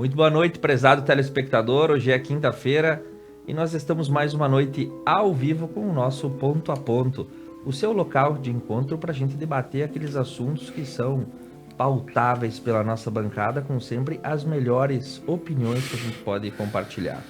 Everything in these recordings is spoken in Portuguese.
Muito boa noite, prezado telespectador. Hoje é quinta-feira e nós estamos mais uma noite ao vivo com o nosso Ponto a Ponto, o seu local de encontro para a gente debater aqueles assuntos que são pautáveis pela nossa bancada, com sempre as melhores opiniões que a gente pode compartilhar.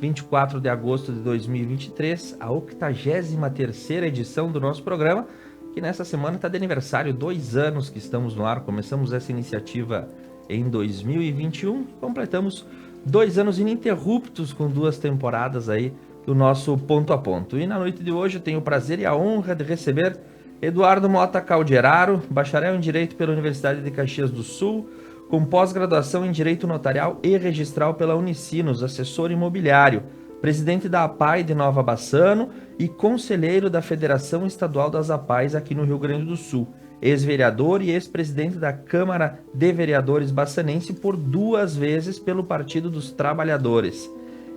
24 de agosto de 2023, a 83ª edição do nosso programa, que nessa semana está de aniversário, 2 anos que estamos no ar. Começamos essa iniciativa em 2021, completamos 2 anos ininterruptos com 2 temporadas aí do nosso Ponto a Ponto. E na noite de hoje eu tenho o prazer e a honra de receber Eduardo Mota Calderaro, bacharel em Direito pela Universidade de Caxias do Sul, com pós-graduação em Direito Notarial e Registral pela Unicinos, assessor imobiliário, presidente da APAI de Nova Bassano e conselheiro da Federação Estadual das APAIs aqui no Rio Grande do Sul, ex-vereador e ex-presidente da Câmara de Vereadores Bassanense por 2 vezes pelo Partido dos Trabalhadores.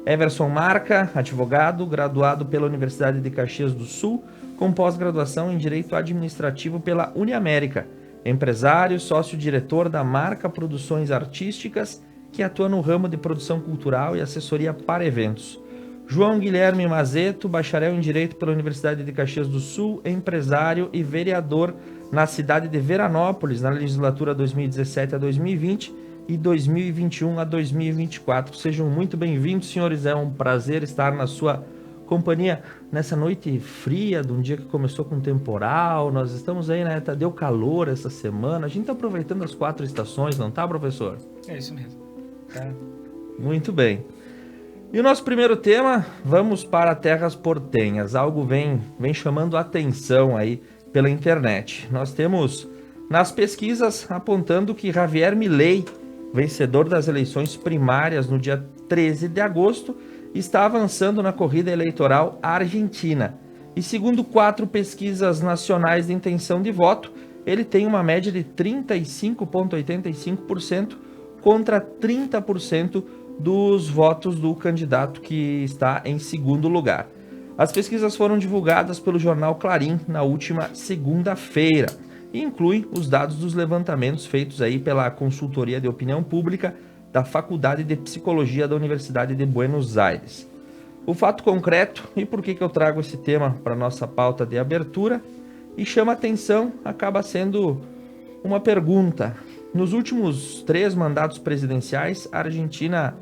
Everson Marca, advogado, graduado pela Universidade de Caxias do Sul, com pós-graduação em Direito Administrativo pela Uniamérica, empresário, sócio-diretor da Marca Produções Artísticas, que atua no ramo de produção cultural e assessoria para eventos. João Guilherme Mazeto, bacharel em Direito pela Universidade de Caxias do Sul, empresário e vereador na cidade de Veranópolis, na legislatura 2017 a 2020 e 2021 a 2024. Sejam muito bem-vindos, senhores. É um prazer estar na sua companhia nessa noite fria, de um dia que começou com temporal. Nós estamos aí, né? Deu calor essa semana. A gente tá aproveitando as 4 estações, não tá, professor? É isso mesmo. Tá. Muito bem. E o nosso primeiro tema, vamos para terras portenhas. Algo vem chamando a atenção aí pela internet. Nós temos nas pesquisas apontando que Javier Milei, vencedor das eleições primárias no dia 13 de agosto, está avançando na corrida eleitoral argentina. E segundo 4 pesquisas nacionais de intenção de voto, ele tem uma média de 35,85% contra 30% dos votos do candidato que está em segundo lugar. As pesquisas foram divulgadas pelo jornal Clarim na última segunda-feira e incluem os dados dos levantamentos feitos aí pela Consultoria de Opinião Pública da Faculdade de Psicologia da Universidade de Buenos Aires. O fato concreto, e por que eu trago esse tema para nossa pauta de abertura, e chama atenção, acaba sendo uma pergunta. Nos últimos 3 mandatos presidenciais, a Argentina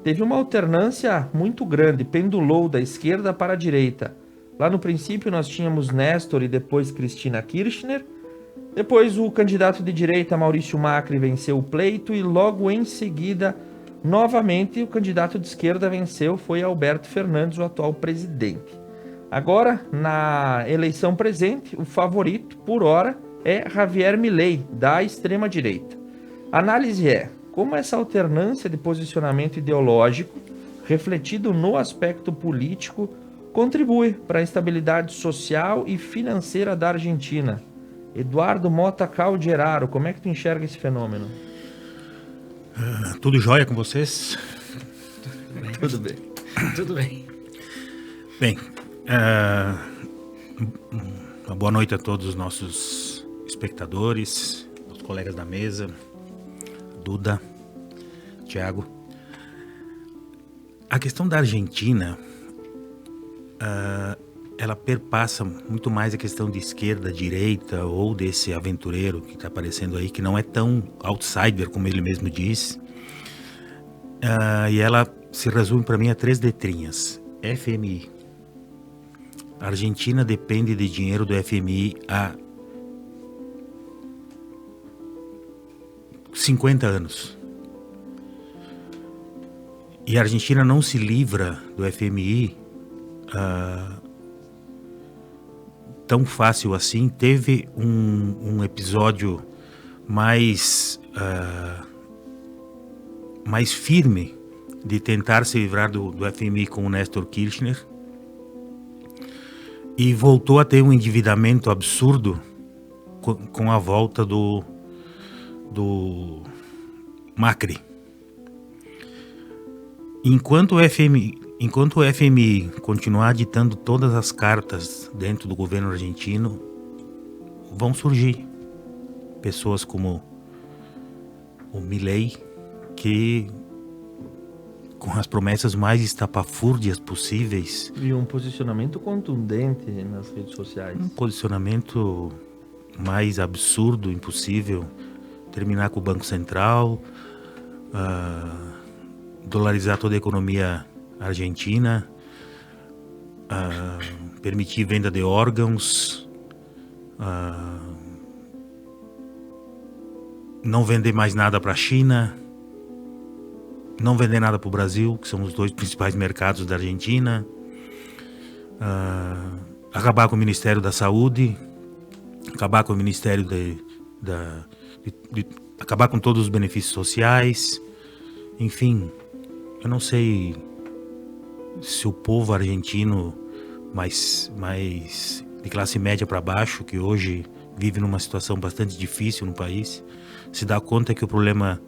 teve uma alternância muito grande, pendulou da esquerda para a direita. Lá no princípio nós tínhamos Néstor e depois Cristina Kirchner. Depois o candidato de direita Maurício Macri venceu o pleito e logo em seguida, novamente, o candidato de esquerda venceu, foi Alberto Fernandes, o atual presidente. Agora, na eleição presente, o favorito, por hora, é Javier Milei, da extrema-direita. A análise é como essa alternância de posicionamento ideológico, refletido no aspecto político, contribui para a estabilidade social e financeira da Argentina. Eduardo Mota Calderaro, como é que tu enxerga esse fenômeno? Tudo jóia com vocês? Tudo bem. Tudo bem. Bem, uma boa noite a todos os nossos espectadores, os colegas da mesa, Duda, Thiago. A questão da Argentina, ela perpassa muito mais a questão de esquerda, direita ou desse aventureiro que está aparecendo aí, que não é tão outsider como ele mesmo diz. E ela se resume para mim a 3 letrinhas: FMI. A Argentina depende de dinheiro do FMI há 50 anos. E a Argentina não se livra do FMI tão fácil assim. Teve um episódio mais firme de tentar se livrar do FMI com o Néstor Kirchner e voltou a ter um endividamento absurdo com a volta do Macri. Enquanto o FMI continuar ditando todas as cartas dentro do governo argentino, vão surgir pessoas como o Milei, que com as promessas mais estapafúrdias possíveis. E um posicionamento contundente nas redes sociais. Um posicionamento mais absurdo, impossível. Terminar com o Banco Central, dolarizar toda a economia argentina, permitir venda de órgãos, não vender mais nada para a China, não vender nada para o Brasil, que são os dois principais mercados da Argentina, acabar com o Ministério da Saúde, acabar com o Ministério acabar com todos os benefícios sociais, enfim, eu não sei se o povo argentino mais de classe média para baixo, que hoje vive numa situação bastante difícil no país, se dá conta que o problema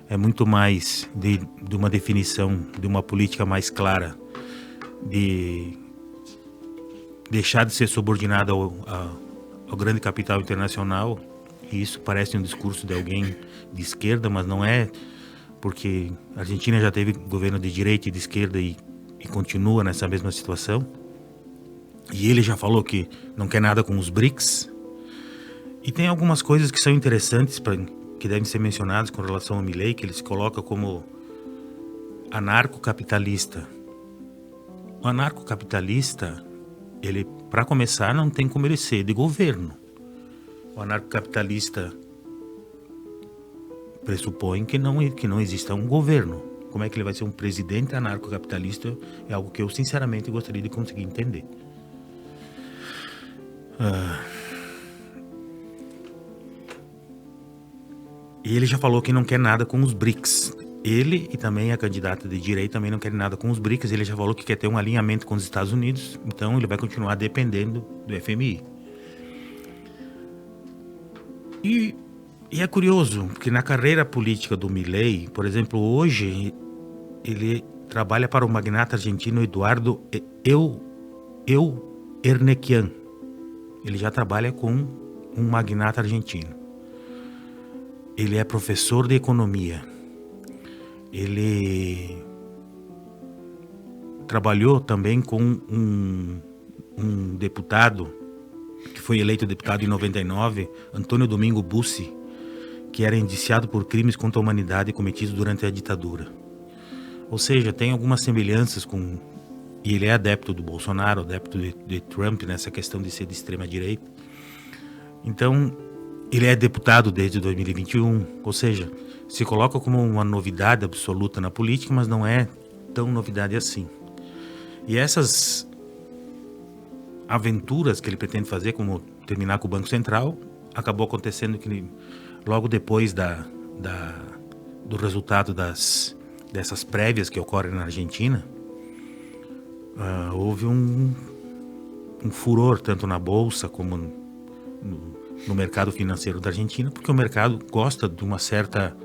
é muito mais de uma definição, de uma política mais clara, de deixar de ser subordinado ao grande capital internacional. E isso parece um discurso de alguém de esquerda, mas não é, porque a Argentina já teve governo de direita e de esquerda e continua nessa mesma situação. E ele já falou que não quer nada com os BRICS. E tem algumas coisas que são interessantes, que devem ser mencionadas com relação ao Milei, que ele se coloca como anarcocapitalista. O anarcocapitalista, ele, para começar, não tem como ele ser de governo. O anarcocapitalista pressupõe que não exista um governo. Como é que ele vai ser um presidente anarcocapitalista é algo que eu sinceramente gostaria de conseguir entender. E ele já falou que não quer nada com os BRICS. Ele e também a candidata de direita também não querem nada com os BRICS. Ele já falou que quer ter um alinhamento com os Estados Unidos, então ele vai continuar dependendo do FMI. E é curioso, porque na carreira política do Milei, por exemplo, hoje ele trabalha para o magnata argentino Eduardo Eurnequian. Ele já trabalha com um magnata argentino. Ele é professor de economia. Ele trabalhou também com um deputado que foi eleito deputado em 99, Antônio Domingo Bussi, que era indiciado por crimes contra a humanidade cometidos durante a ditadura. Ou seja, tem algumas semelhanças com... E ele é adepto do Bolsonaro, adepto de Trump nessa questão de ser de extrema direita. Então, ele é deputado desde 2021, ou seja, se coloca como uma novidade absoluta na política, mas não é tão novidade assim. E essas aventuras que ele pretende fazer, como terminar com o Banco Central, acabou acontecendo que logo depois do resultado dessas prévias que ocorrem na Argentina, houve um furor tanto na Bolsa como no mercado financeiro da Argentina, porque o mercado gosta de uma certa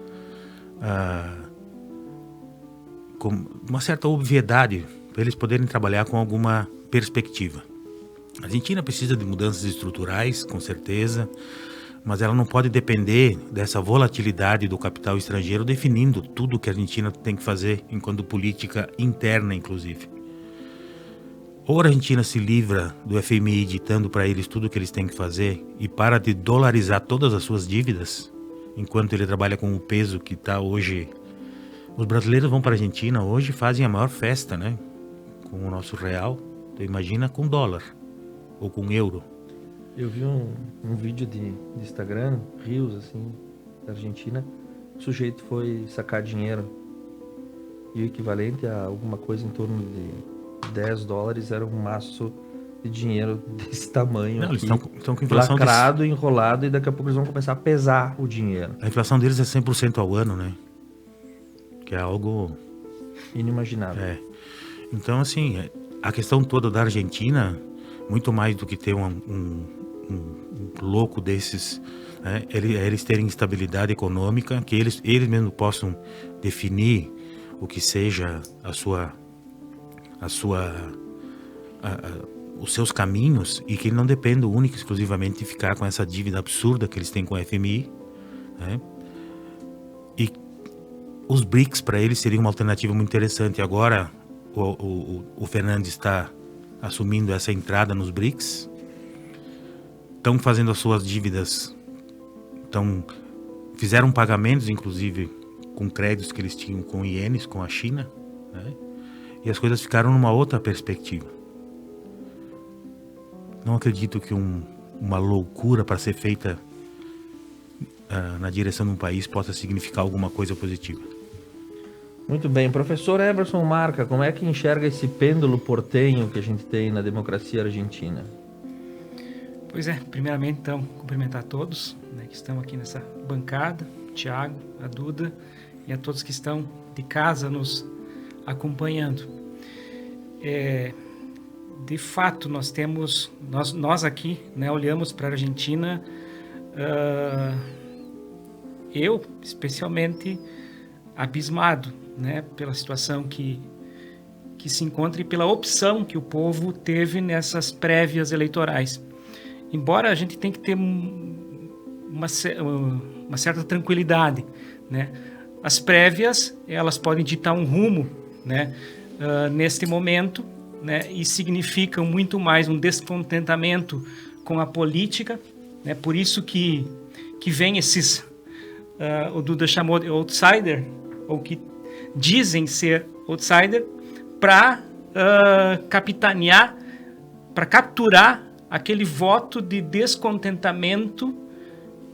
obviedade, para eles poderem trabalhar com alguma perspectiva. A Argentina precisa de mudanças estruturais, com certeza, mas ela não pode depender dessa volatilidade do capital estrangeiro definindo tudo que a Argentina tem que fazer enquanto política interna, inclusive. Ou a Argentina se livra do FMI ditando para eles tudo o que eles têm que fazer e para de dolarizar todas as suas dívidas, enquanto ele trabalha com o peso que está hoje. Os brasileiros vão para a Argentina hoje e fazem a maior festa, né? Com o nosso real. Então imagina com dólar ou com euro. Eu vi um vídeo de Instagram, Rios, assim, da Argentina. O sujeito foi sacar dinheiro e o equivalente a alguma coisa em torno de $10 era um maço de dinheiro desse tamanho. Não, aqui, eles estão com inflação lacrado, enrolado, e daqui a pouco eles vão começar a pesar o dinheiro. A inflação deles é 100% ao ano, né? Que é algo inimaginável. Então, assim, a questão toda da Argentina, muito mais do que ter um louco desses, né? Eles terem estabilidade econômica, que eles mesmos possam definir o que seja os seus caminhos, e que ele não dependa única e exclusivamente de ficar com essa dívida absurda que eles têm com a FMI, né? E os BRICS para eles seria uma alternativa muito interessante. Agora o Fernandes está assumindo essa entrada nos BRICS, estão fazendo as suas dívidas, fizeram pagamentos, inclusive, com créditos que eles tinham com ienes, com a China, né? E as coisas ficaram numa outra perspectiva. Não acredito que uma loucura para ser feita na direção de um país possa significar alguma coisa positiva. Muito bem. Professor Eberson Marca, como é que enxerga esse pêndulo portenho que a gente tem na democracia argentina? Pois é, primeiramente, então, cumprimentar a todos, né, que estão aqui nessa bancada, o Thiago, a Duda e a todos que estão de casa nos acompanhando. De fato, nós aqui, né, olhamos para a Argentina, eu especialmente abismado, né, pela situação que se encontra e pela opção que o povo teve nessas prévias eleitorais. Embora a gente tenha que ter uma certa tranquilidade, né? As prévias, elas podem ditar um rumo, né, neste momento, né, e significam muito mais um descontentamento com a política, né? Por isso que vem esses, o Duda chamou de outsider, ou que dizem ser outsider, para capitanear, para capturar aquele voto de descontentamento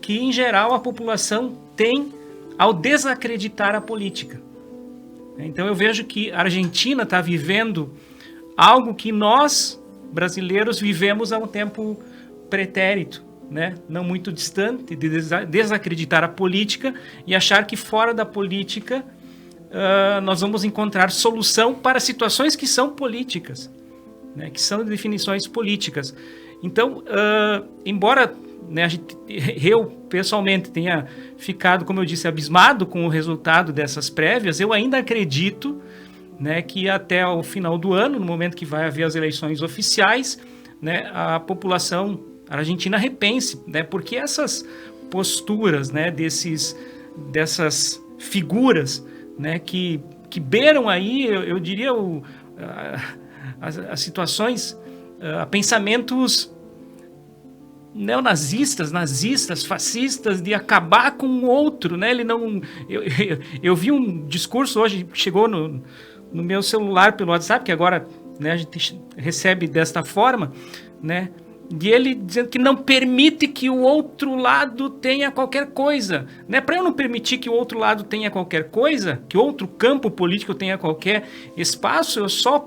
que, em geral, a população tem ao desacreditar a política. Então eu vejo que a Argentina está vivendo algo que nós, brasileiros, vivemos há um tempo pretérito, né? Não muito distante, de desacreditar a política e achar que fora da política nós vamos encontrar solução para situações que são políticas, né? Que são definições políticas. Então, embora, né, eu pessoalmente tenha ficado, como eu disse, abismado com o resultado dessas prévias, eu ainda acredito, né, que até o final do ano, no momento que vai haver as eleições oficiais, né, a população argentina repense, né, porque essas posturas, né, dessas figuras, né, que beiram aí, eu diria, as situações, pensamentos neonazistas, nazistas, fascistas, de acabar com o outro, né? Ele não... Eu vi um discurso hoje, chegou no meu celular pelo WhatsApp, que agora, né, a gente recebe desta forma, né? De ele dizendo que não permite que o outro lado tenha qualquer coisa, né? Para eu não permitir que o outro lado tenha qualquer coisa, que outro campo político tenha qualquer espaço, eu só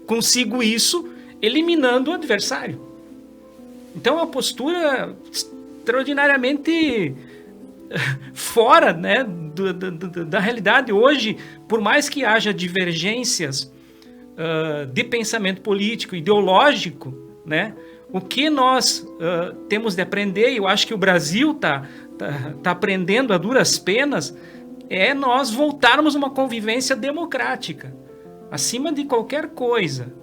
consigo isso eliminando o adversário. Então, é uma postura extraordinariamente fora, né, da realidade. Hoje, por mais que haja divergências de pensamento político, ideológico, né, o que nós temos de aprender, e eu acho que o Brasil tá aprendendo a duras penas, é nós voltarmos a uma convivência democrática, acima de qualquer coisa,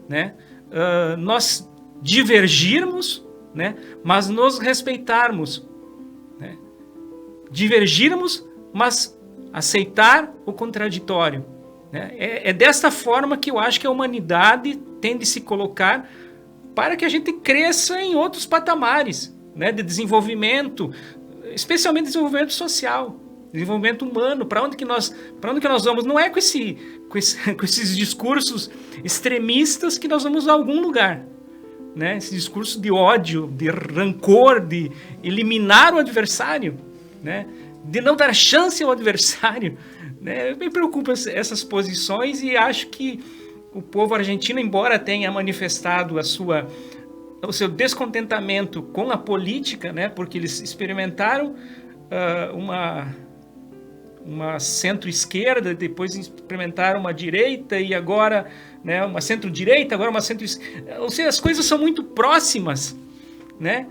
né? Nós divergirmos, né, mas nos respeitarmos, né? Divergirmos, mas aceitar o contraditório, né? É desta forma que eu acho que a humanidade tem de se colocar para que a gente cresça em outros patamares, né, de desenvolvimento, especialmente desenvolvimento social, desenvolvimento humano. Para onde que nós vamos? Não é com esses discursos extremistas que nós vamos a algum lugar, né? Esse discurso de ódio, de rancor, de eliminar o adversário, né? De não dar chance ao adversário, né? Me preocupam essas posições e acho que o povo argentino, embora tenha manifestado o seu descontentamento com a política, né? Porque eles experimentaram uma centro-esquerda, depois experimentaram uma direita e agora, né, uma centro-direita, agora uma centro-esquerda. Ou seja, as coisas são muito próximas, né,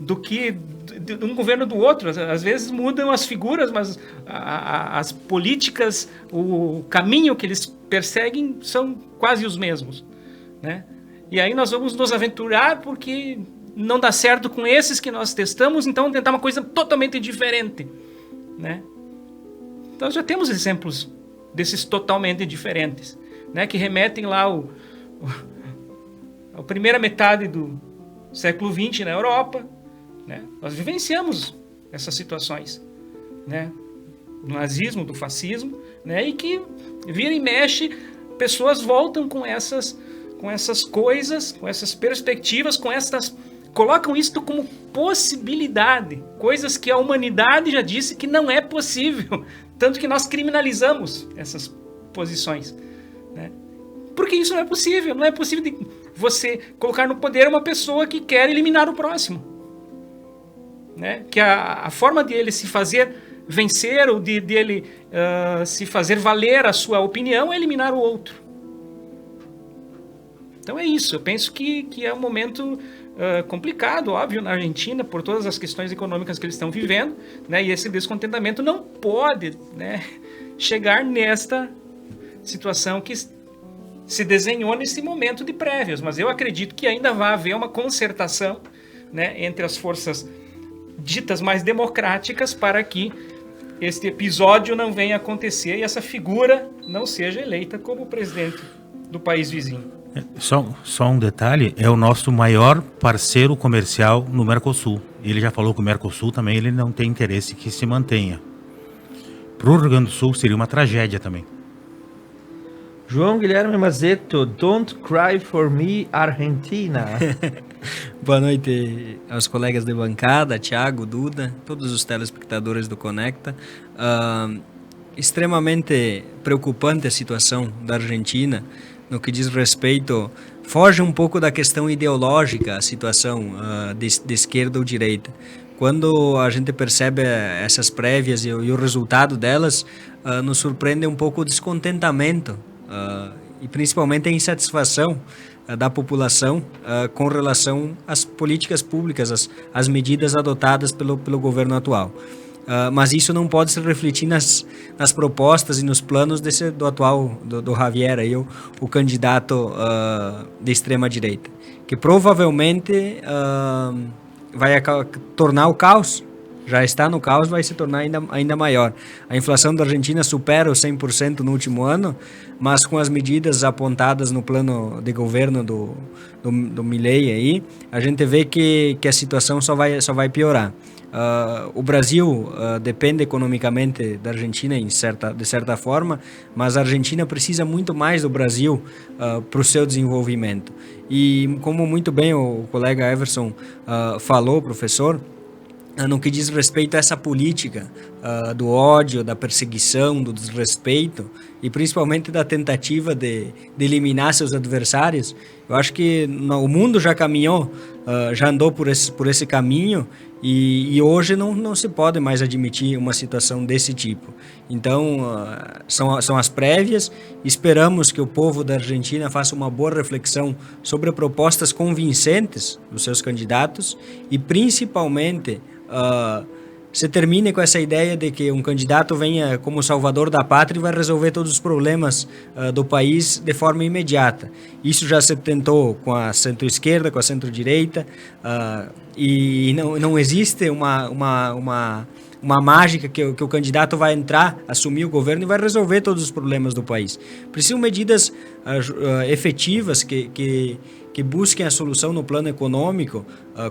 do que de um governo do outro. Às vezes mudam as figuras, mas as políticas, o caminho que eles perseguem são quase os mesmos, né? E aí nós vamos nos aventurar porque não dá certo com esses que nós testamos, então vamos tentar uma coisa totalmente diferente, né? Então já temos exemplos desses totalmente diferentes, né, que remetem lá a primeira metade do século XX na Europa, né? Nós vivenciamos essas situações, né? Do nazismo, do fascismo, né? E que vira e mexe, pessoas voltam com essas coisas, com essas perspectivas, colocam isto como possibilidade, coisas que a humanidade já disse que não é possível, tanto que nós criminalizamos essas posições, né? Porque isso não é possível de você colocar no poder uma pessoa que quer eliminar o próximo, né? Que a forma de ele se fazer vencer ou de ele se fazer valer a sua opinião é eliminar o outro. Então é isso, eu penso que é um momento complicado, óbvio, na Argentina, por todas as questões econômicas que eles estão vivendo, né? E esse descontentamento não pode, né, chegar nesta situação que se desenhou nesse momento de prévias, mas eu acredito que ainda vai haver uma concertação, né, entre as forças ditas mais democráticas para que este episódio não venha a acontecer e essa figura não seja eleita como presidente do país vizinho. Só um detalhe, é o nosso maior parceiro comercial no Mercosul. Ele já falou que o Mercosul também ele não tem interesse que se mantenha. Para o Rio Grande do Sul seria uma tragédia também. João Guilherme Mazeto, Don't Cry for Me, Argentina. Boa noite aos colegas de bancada, Thiago, Duda, todos os telespectadores do Conecta. Extremamente preocupante a situação da Argentina no que diz respeito, foge um pouco da questão ideológica, a situação de esquerda ou direita. Quando a gente percebe essas prévias e o resultado delas, nos surpreende um pouco o descontentamento e principalmente a insatisfação da população com relação às políticas públicas, às medidas adotadas pelo governo atual. Mas isso não pode se refletir nas propostas e nos planos do Javier, aí, o candidato de extrema direita, que provavelmente vai tornar o caos. Já está no caos, vai se tornar ainda maior. A inflação da Argentina supera os 100% no último ano, mas com as medidas apontadas no plano de governo do Milei aí, a gente vê que a situação só vai piorar. O Brasil depende economicamente da Argentina de certa forma, mas a Argentina precisa muito mais do Brasil para o seu desenvolvimento. E como muito bem o colega Everson falou, professor, no que diz respeito a essa política do ódio, da perseguição, do desrespeito e principalmente da tentativa de eliminar seus adversários, eu acho que o mundo já caminhou, já andou por esse caminho e hoje não se pode mais admitir uma situação desse tipo. Então, são as prévias, esperamos que o povo da Argentina faça uma boa reflexão sobre propostas convincentes dos seus candidatos e principalmente se termine com essa ideia de que um candidato venha como salvador da pátria e vai resolver todos os problemas do país de forma imediata. Isso já se tentou com a centro-esquerda, com a centro-direita, e não existe uma mágica que o candidato vai entrar, assumir o governo e vai resolver todos os problemas do país. Precisam medidas efetivas que busquem a solução no plano econômico,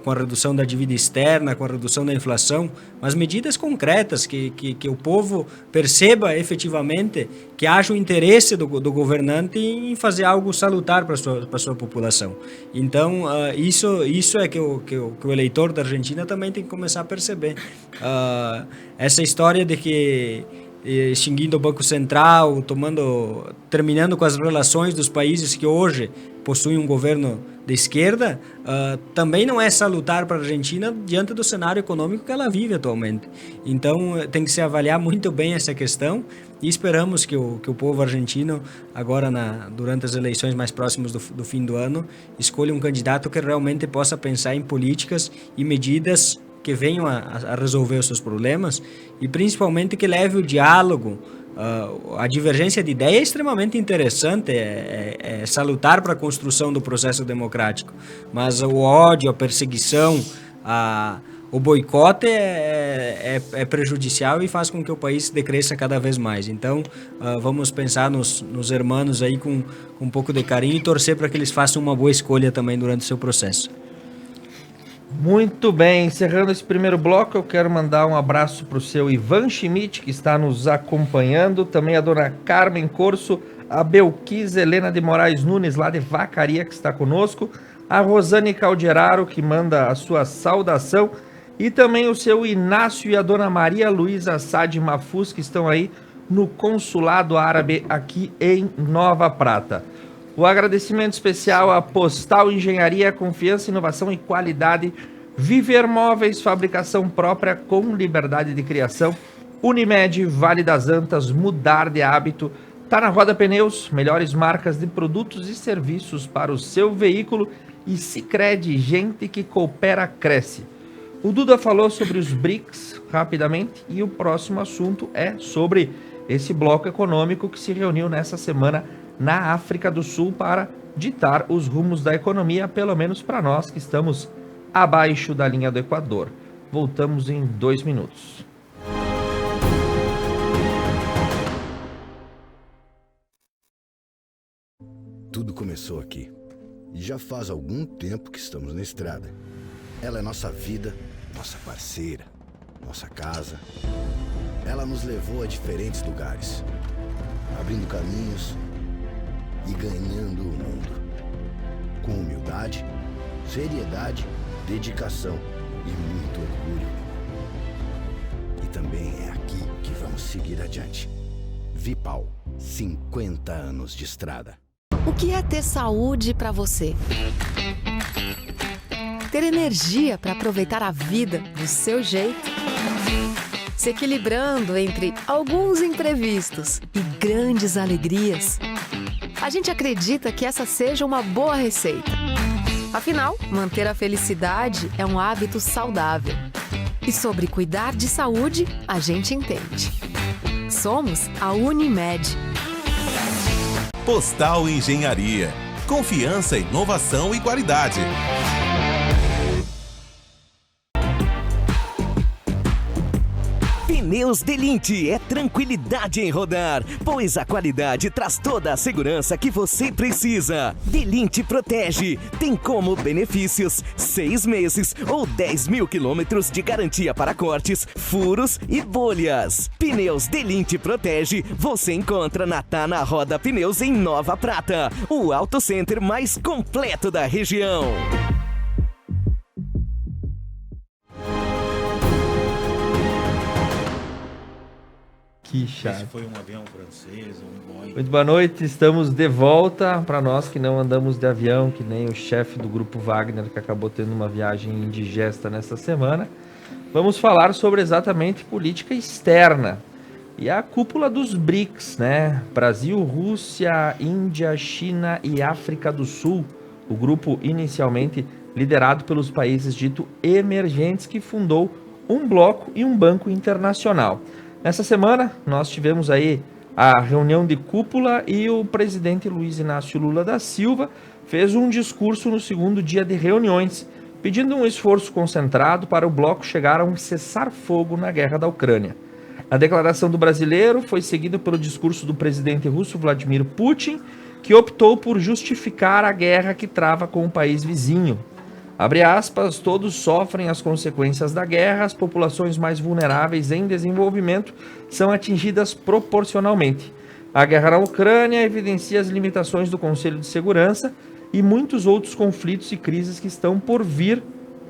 com a redução da dívida externa, com a redução da inflação, mas medidas concretas, que o povo perceba efetivamente que haja o interesse do governante em fazer algo salutar para a sua população. Então, isso é que o eleitor da Argentina também tem que começar a perceber. Essa história de que extinguindo o Banco Central, terminando com as relações dos países que hoje possuem um governo de esquerda, também não é salutar para a Argentina diante do cenário econômico que ela vive atualmente. Então, tem que se avaliar muito bem essa questão e esperamos que o povo argentino, agora durante as eleições mais próximas do fim do ano, escolha um candidato que realmente possa pensar em políticas e medidas que venham a resolver os seus problemas e principalmente que leve o diálogo. A divergência de ideia é extremamente interessante, é salutar para a construção do processo democrático, mas o ódio, a perseguição, o boicote é prejudicial e faz com que o país decresça cada vez mais. Então, vamos pensar nos hermanos aí com um pouco de carinho e torcer para que eles façam uma boa escolha também durante o seu processo. Muito bem, encerrando esse primeiro bloco, eu quero mandar um abraço para o seu Ivan Schmidt, que está nos acompanhando, também a dona Carmen Corso, a Belquis Helena de Moraes Nunes, lá de Vacaria, que está conosco, a Rosane Calderaro, que manda a sua saudação, e também o seu Inácio e a dona Maria Luísa Sade Mafuz, que estão aí no Consulado Árabe aqui em Nova Prata. O agradecimento especial à Postal Engenharia, Confiança, Inovação e Qualidade, Viver Móveis, fabricação própria com liberdade de criação, Unimed, Vale das Antas, mudar de hábito, Tá na Roda Pneus, melhores marcas de produtos e serviços para o seu veículo, e Sicredi, gente que coopera, cresce. O Duda falou sobre os BRICS rapidamente e o próximo assunto é sobre esse bloco econômico que se reuniu nessa semana na África do Sul para ditar os rumos da economia, pelo menos para nós que estamos abaixo da linha do Equador. Voltamos em 2 minutos. Tudo começou aqui. E já faz algum tempo que estamos na estrada. Ela é nossa vida, nossa parceira, nossa casa. Ela nos levou a diferentes lugares, abrindo caminhos e ganhando o mundo. Com humildade, seriedade, dedicação e muito orgulho. E também é aqui que vamos seguir adiante. Vipal, 50 anos de estrada. O que é ter saúde para você? Ter energia para aproveitar a vida do seu jeito? Se equilibrando entre alguns imprevistos e grandes alegrias? A gente acredita que essa seja uma boa receita. Afinal, manter a felicidade é um hábito saudável. E sobre cuidar de saúde, a gente entende. Somos a Unimed. Postal Engenharia. Confiança, inovação e qualidade. Pneus Delinte é tranquilidade em rodar, pois a qualidade traz toda a segurança que você precisa. Delinte Protege tem como benefícios 6 meses ou 10 mil quilômetros de garantia para cortes, furos e bolhas. Pneus Delinte Protege você encontra na Tá na Roda Pneus em Nova Prata, o auto center mais completo da região. Que chato. Esse foi um avião francês, um Boeing. Muito boa noite, estamos de volta. Para nós que não andamos de avião, que nem o chefe do Grupo Wagner, que acabou tendo uma viagem indigesta nessa semana, vamos falar sobre exatamente política externa. E a cúpula dos BRICS, né? Brasil, Rússia, Índia, China e África do Sul. O grupo inicialmente liderado pelos países dito emergentes, que fundou um bloco e um banco internacional. Nessa semana, nós tivemos aí a reunião de cúpula e o presidente Luiz Inácio Lula da Silva fez um discurso no segundo dia de reuniões, pedindo um esforço concentrado para o bloco chegar a um cessar-fogo na guerra da Ucrânia. A declaração do brasileiro foi seguida pelo discurso do presidente russo Vladimir Putin, que optou por justificar a guerra que trava com o país vizinho. Abre aspas, todos sofrem as consequências da guerra, as populações mais vulneráveis em desenvolvimento são atingidas proporcionalmente. A guerra na Ucrânia evidencia as limitações do Conselho de Segurança e muitos outros conflitos e crises que estão por vir,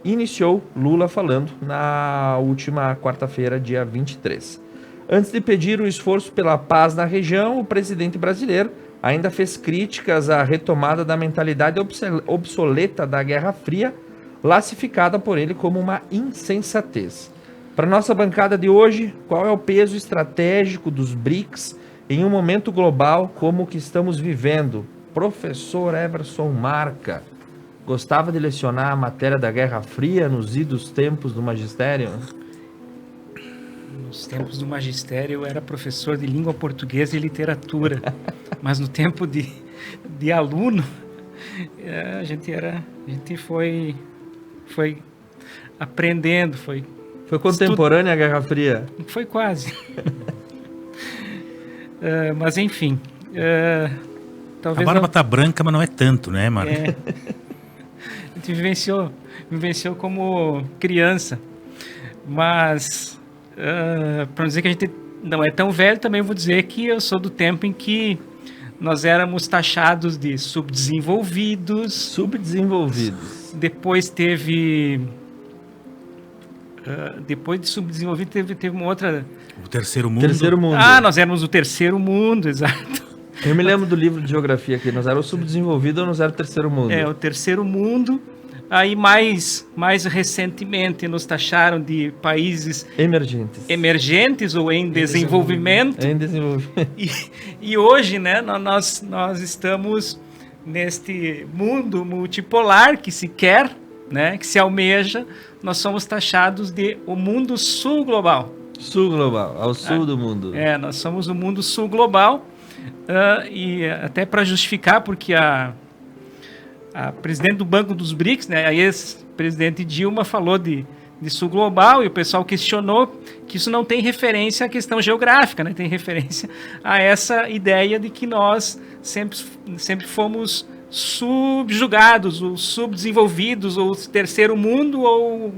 iniciou Lula falando na última quarta-feira, dia 23. Antes de pedir o esforço pela paz na região, o presidente brasileiro ainda fez críticas à retomada da mentalidade obsoleta da Guerra Fria, classificada por ele como uma insensatez. Para nossa bancada de hoje, qual é o peso estratégico dos BRICS em um momento global como o que estamos vivendo? Professor Everson Marca, gostava de lecionar a matéria da Guerra Fria nos idos tempos do magistério? Nos tempos do magistério eu era professor de língua portuguesa e literatura, mas no tempo de aluno a gente foi aprendendo, foi contemporânea à Guerra Fria? Foi quase. Mas enfim, talvez a barba tá branca, mas não é tanto, né, Marco? A gente vivenciou como criança, mas para dizer que a gente não é tão velho, também vou dizer que eu sou do tempo em que nós éramos taxados de subdesenvolvidos. Subdesenvolvidos. Depois teve... depois de subdesenvolvido, teve uma outra... O terceiro mundo. Terceiro mundo. Nós éramos o terceiro mundo, exato. Eu me lembro do livro de geografia aqui. Nós éramos subdesenvolvidos ou nós éramos o terceiro mundo? O terceiro mundo. Aí, mais recentemente, nos taxaram de países... Emergentes ou em desenvolvimento. Em desenvolvimento. E hoje, né, nós estamos neste mundo multipolar que se quer, né, que se almeja. Nós somos taxados de o mundo sul global. Sul global, ao sul do mundo. Nós somos o mundo sul global. E até para justificar, porque a presidente do Banco dos BRICS, né, a ex-presidente Dilma, falou de sul global, e o pessoal questionou que isso não tem referência à questão geográfica, né, tem referência a essa ideia de que nós sempre fomos subjugados, ou subdesenvolvidos, ou terceiro mundo, ou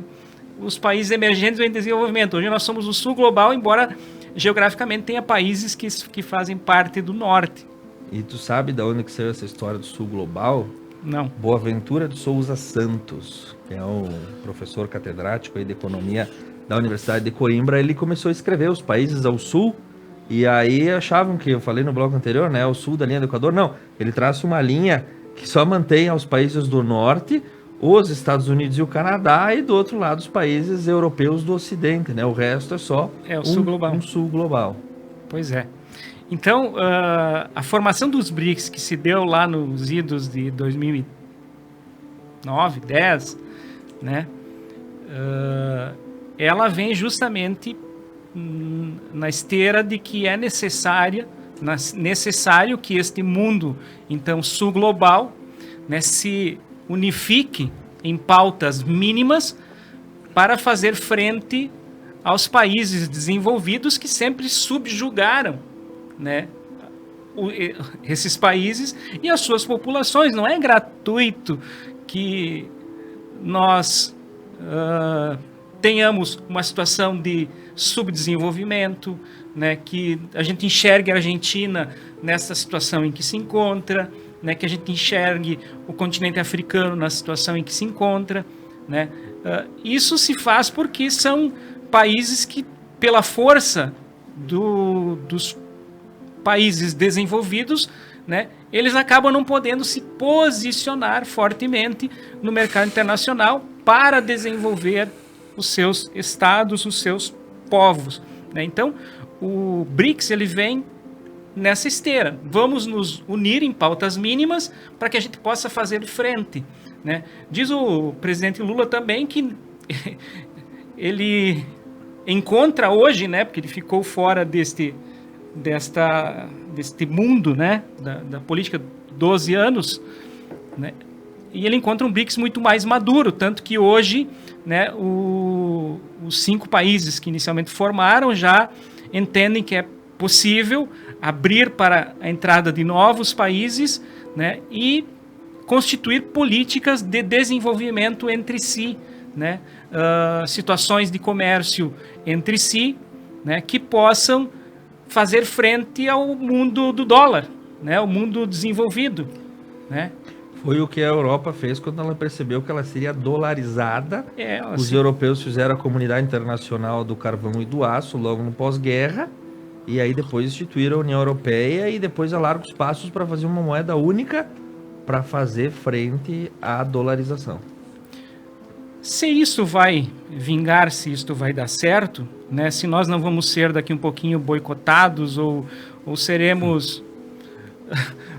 os países emergentes ou em desenvolvimento. Hoje nós somos o sul global, embora geograficamente tenha países que fazem parte do norte. E tu sabe de onde que saiu essa história do sul global? Não. Boaventura de Souza Santos, que é um professor catedrático aí de economia da Universidade de Coimbra. Ele começou a escrever os países ao sul, e aí achavam que, eu falei no bloco anterior, né, o sul da linha do Equador. Não, ele traça uma linha que só mantém aos países do norte, os Estados Unidos e o Canadá, e do outro lado os países europeus do ocidente, né? O resto é só sul global. Um sul global. Pois é. Então, a formação dos BRICS, que se deu lá nos idos de 2009, 10, né? Ela vem justamente na esteira de que é necessário que este mundo, então, sul global, né, se unifique em pautas mínimas para fazer frente aos países desenvolvidos que sempre subjugaram, né, esses países e as suas populações. Não é gratuito que nós tenhamos uma situação de subdesenvolvimento, né, que a gente enxergue a Argentina nessa situação em que se encontra, né, que a gente enxergue o continente africano na situação em que se encontra, né. Isso se faz porque são países que, pela força dos países desenvolvidos, né, eles acabam não podendo se posicionar fortemente no mercado internacional para desenvolver os seus estados, os seus povos, né. Então, o BRICS, ele vem nessa esteira. Vamos nos unir em pautas mínimas para que a gente possa fazer frente, né. Diz o presidente Lula também que ele encontra hoje, né, porque ele ficou fora deste mundo, né, da política 12 anos, né, e ele encontra um BRICS muito mais maduro, tanto que hoje, né, os 5 países que inicialmente formaram já entendem que é possível abrir para a entrada de novos países, né, e constituir políticas de desenvolvimento entre si, né, situações de comércio entre si, né, que possam fazer frente ao mundo do dólar, né, o mundo desenvolvido, né. Foi o que a Europa fez quando ela percebeu que ela seria dolarizada. Os europeus fizeram a comunidade internacional do carvão e do aço logo no pós-guerra, e aí depois instituíram a União Europeia e depois a largos passos para fazer uma moeda única para fazer frente à dolarização. Se isso vai vingar, se isso vai dar certo, né, se nós não vamos ser daqui um pouquinho boicotados ou seremos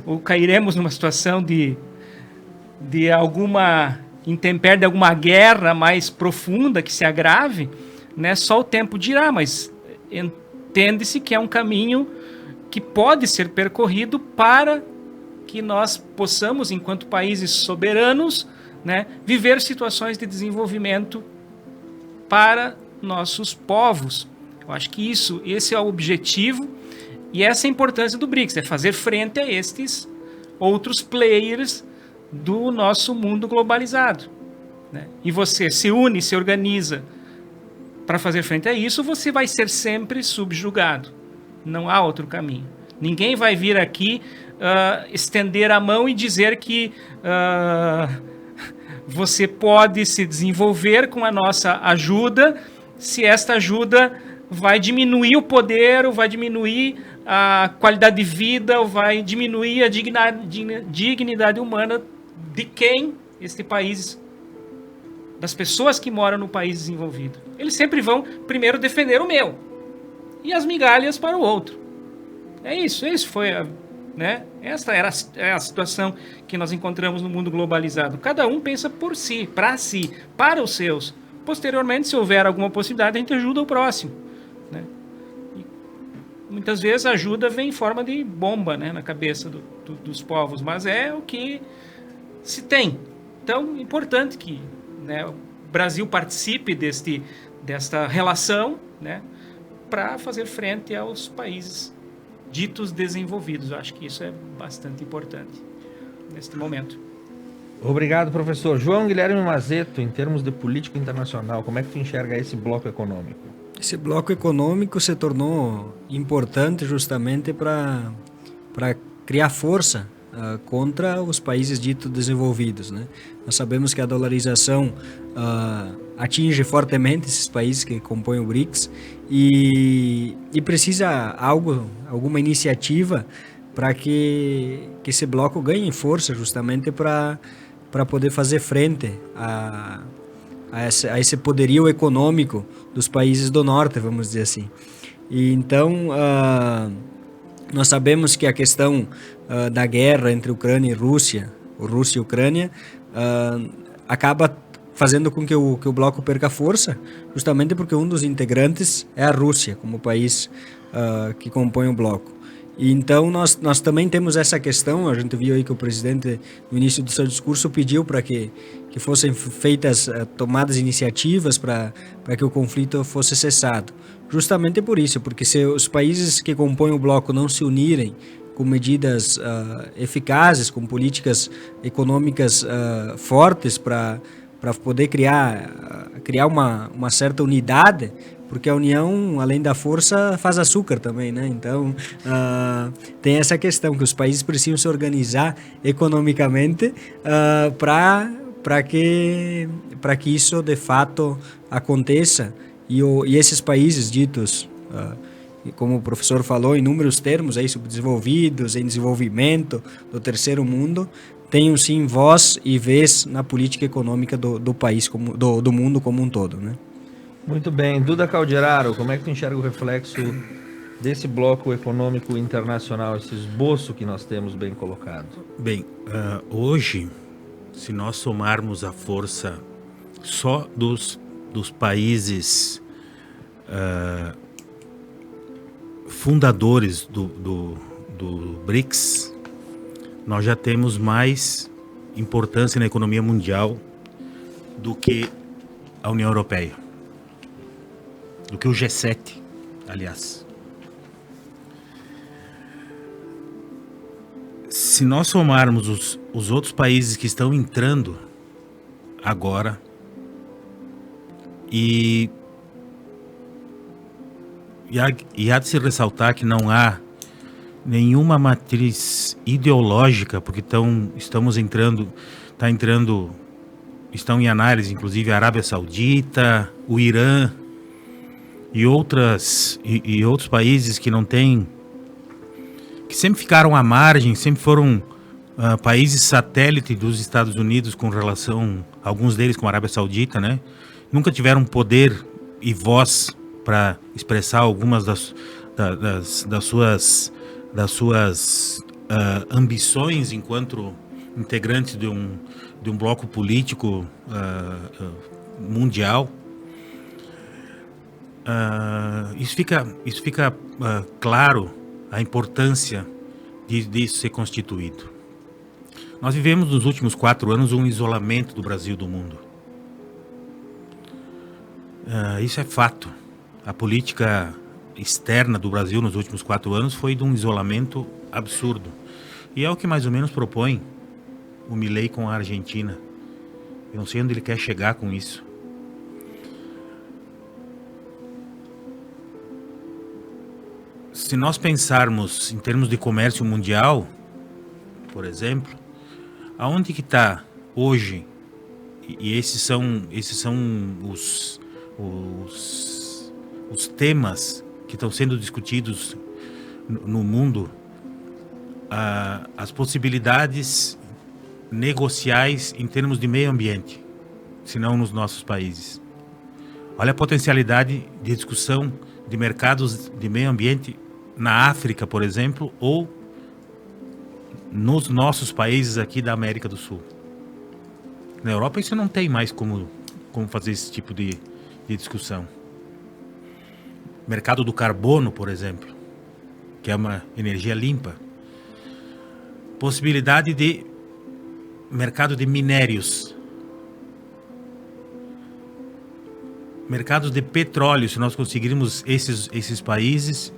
ou cairemos numa situação de alguma intempérie, de alguma guerra mais profunda que se agrave, né, só o tempo dirá, mas entende-se que é um caminho que pode ser percorrido para que nós possamos, enquanto países soberanos, né, viver situações de desenvolvimento para nossos povos. Eu acho que esse é o objetivo e essa é a importância do BRICS, é fazer frente a estes outros players do nosso mundo globalizado, né? E você se une, se organiza para fazer frente a isso, você vai ser sempre subjugado. Não há outro caminho. Ninguém vai vir aqui estender a mão e dizer que você pode se desenvolver com a nossa ajuda, se esta ajuda vai diminuir o poder, ou vai diminuir a qualidade de vida, ou vai diminuir a dignidade humana de quem este país, das pessoas que moram no país desenvolvido. Eles sempre vão primeiro defender o meu e as migalhas para o outro. É isso foi né? Esta era a situação que nós encontramos no mundo globalizado. Cada um pensa por si, para os seus. Posteriormente, se houver alguma possibilidade, a gente ajuda o próximo, né? E muitas vezes a ajuda vem em forma de bomba, né, na cabeça dos povos, mas é o que se tem. Então, é importante que, né, o Brasil participe desta relação, né, para fazer frente aos países ditos desenvolvidos. Eu acho que isso é bastante importante neste momento. Obrigado, professor. João Guilherme Mazeto, em termos de política internacional, como é que tu enxerga esse bloco econômico? Esse bloco econômico se tornou importante justamente para criar força contra os países ditos desenvolvidos, né? Nós sabemos que a dolarização atinge fortemente esses países que compõem o BRICS e precisa alguma iniciativa para que esse bloco ganhe força justamente para poder fazer frente a esse poderio econômico dos países do norte, vamos dizer assim. E então nós sabemos que a questão da guerra entre Ucrânia e Rússia e Ucrânia, acaba fazendo com que o bloco perca força, justamente porque um dos integrantes é a Rússia, como país que compõe o bloco. E então nós também temos essa questão. A gente viu aí que o presidente, no início do seu discurso, pediu para que fossem feitas, tomadas iniciativas para que o conflito fosse cessado. Justamente por isso, porque se os países que compõem o bloco não se unirem com medidas eficazes, com políticas econômicas fortes para poder criar uma certa unidade, porque a união, além da força, faz açúcar também, né? Então, tem essa questão que os países precisam se organizar economicamente para que isso, de fato, aconteça. E esses países ditos, como o professor falou, em inúmeros termos, aí, subdesenvolvidos, em desenvolvimento, do terceiro mundo, tenham sim voz e vez na política econômica do país, do mundo como um todo, né? Muito bem. Duda Calderaro, como é que tu enxerga o reflexo desse bloco econômico internacional, esse esboço que nós temos bem colocado? Bem, hoje, se nós somarmos a força só dos países fundadores do BRICS, nós já temos mais importância na economia mundial do que a União Europeia, do que o G7, aliás. Se nós somarmos os outros países que estão entrando agora, e há de se ressaltar que não há nenhuma matriz ideológica, porque estão em análise, inclusive, a Arábia Saudita, o Irã e outros países que não têm, que sempre ficaram à margem, sempre foram países satélite dos Estados Unidos com relação, alguns deles como a Arábia Saudita, né? Nunca tiveram poder e voz para expressar algumas das suas ambições enquanto integrantes de um bloco político mundial. Isso fica claro a importância disso ser constituído. Nós vivemos nos últimos 4 anos um isolamento do Brasil do mundo. Isso é fato. A política externa do Brasil nos últimos 4 anos foi de um isolamento absurdo. E é o que mais ou menos propõe o Milei com a Argentina. Eu não sei onde ele quer chegar com isso. Se nós pensarmos em termos de comércio mundial, por exemplo, aonde que está hoje, e esses são os temas que estão sendo discutidos no mundo, as possibilidades negociais em termos de meio ambiente, se não nos nossos países. Olha a potencialidade de discussão de mercados de meio ambiente na África, por exemplo, ou nos nossos países aqui da América do Sul. Na Europa isso não tem mais como fazer esse tipo de discussão. Mercado do carbono, por exemplo, que é uma energia limpa. Possibilidade de mercado de minérios. Mercado de petróleo, se nós conseguirmos esses países,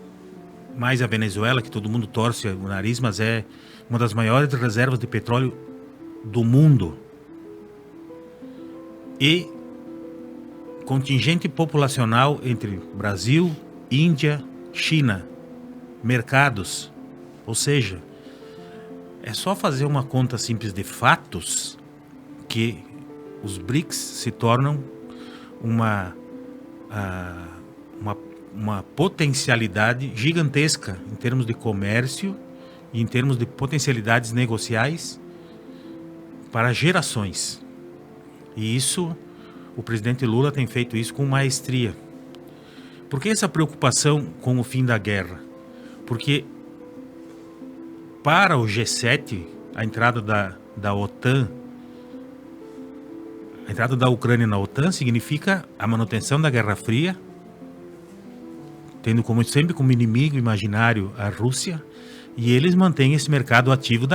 mais a Venezuela, que todo mundo torce o nariz, mas é uma das maiores reservas de petróleo do mundo. E contingente populacional entre Brasil, Índia, China, mercados. Ou seja, é só fazer uma conta simples de fatos que os BRICS se tornam uma potencialidade gigantesca em termos de comércio e em termos de potencialidades negociais para gerações. E isso, o presidente Lula tem feito isso com maestria. Por que essa preocupação com o fim da guerra? Porque para o G7, a entrada da OTAN, a entrada da Ucrânia na OTAN significa a manutenção da Guerra Fria, tendo sempre como inimigo imaginário a Rússia, e eles mantêm esse mercado ativo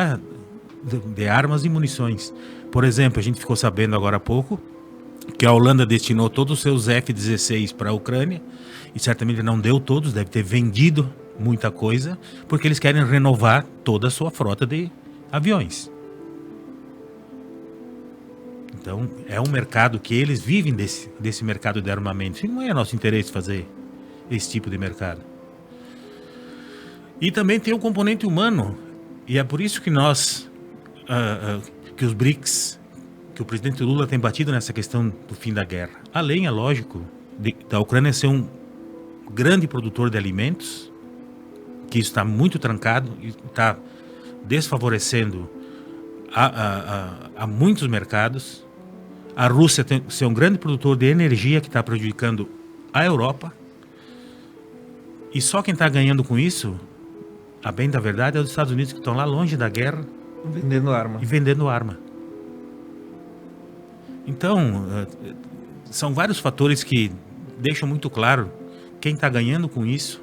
de armas e munições. Por exemplo, a gente ficou sabendo agora há pouco que a Holanda destinou todos os seus F-16 para a Ucrânia, e certamente não deu todos, deve ter vendido muita coisa, porque eles querem renovar toda a sua frota de aviões. Então, é um mercado que eles vivem desse mercado de armamentos, e não é nosso interesse fazer esse tipo de mercado. E também tem o componente humano, e é por isso que que os BRICS, que o presidente Lula tem batido nessa questão do fim da guerra. Além, é lógico, da Ucrânia ser um grande produtor de alimentos, que isso está muito trancado e está desfavorecendo a muitos mercados. A Rússia ser um grande produtor de energia que está prejudicando a Europa. E só quem está ganhando com isso, a bem da verdade, é os Estados Unidos, que estão lá longe da guerra. Vendendo arma. E vendendo arma. Então, são vários fatores que deixam muito claro quem está ganhando com isso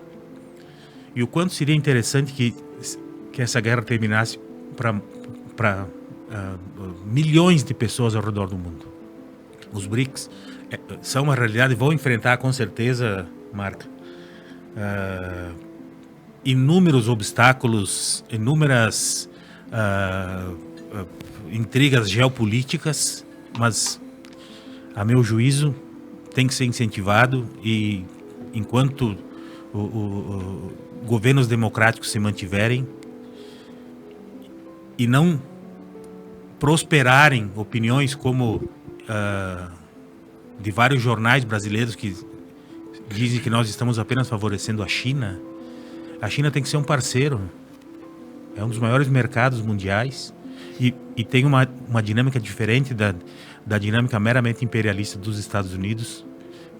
e o quanto seria interessante que essa guerra terminasse para milhões de pessoas ao redor do mundo. Os BRICS são uma realidade e vão enfrentar com certeza, Marca, inúmeros obstáculos, inúmeras intrigas geopolíticas, mas a meu juízo tem que ser incentivado, e enquanto governos democráticos se mantiverem e não prosperarem opiniões como de vários jornais brasileiros que dizem que nós estamos apenas favorecendo a China tem que ser um parceiro. É um dos maiores mercados mundiais e tem uma dinâmica diferente da dinâmica meramente imperialista dos Estados Unidos,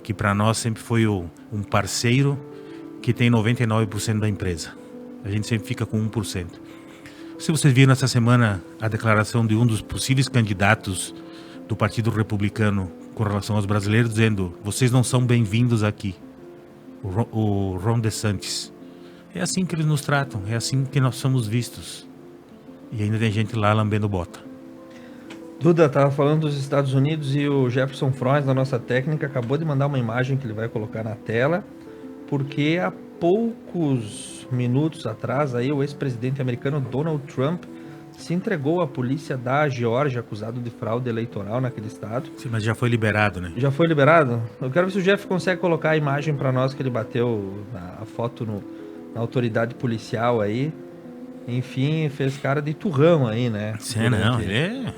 que para nós sempre foi um parceiro que tem 99% da empresa. A gente sempre fica com 1%. Se vocês viram essa semana a declaração de um dos possíveis candidatos do Partido Republicano com relação aos brasileiros, dizendo: vocês não são bem-vindos aqui, o Ron DeSantis. É assim que eles nos tratam, é assim que nós somos vistos. E ainda tem gente lá lambendo bota. Duda, estava falando dos Estados Unidos e o Jefferson Frois, da nossa técnica, acabou de mandar uma imagem que ele vai colocar na tela, porque há poucos minutos atrás, aí, o ex-presidente americano Donald Trump se entregou à polícia da Geórgia, acusado de fraude eleitoral naquele estado. Sim, mas já foi liberado, né? Já foi liberado? Eu quero ver se o Jeff consegue colocar a imagem para nós que ele bateu a foto na autoridade policial aí. Enfim, fez cara de turrão aí, né? Sim, não, ele é...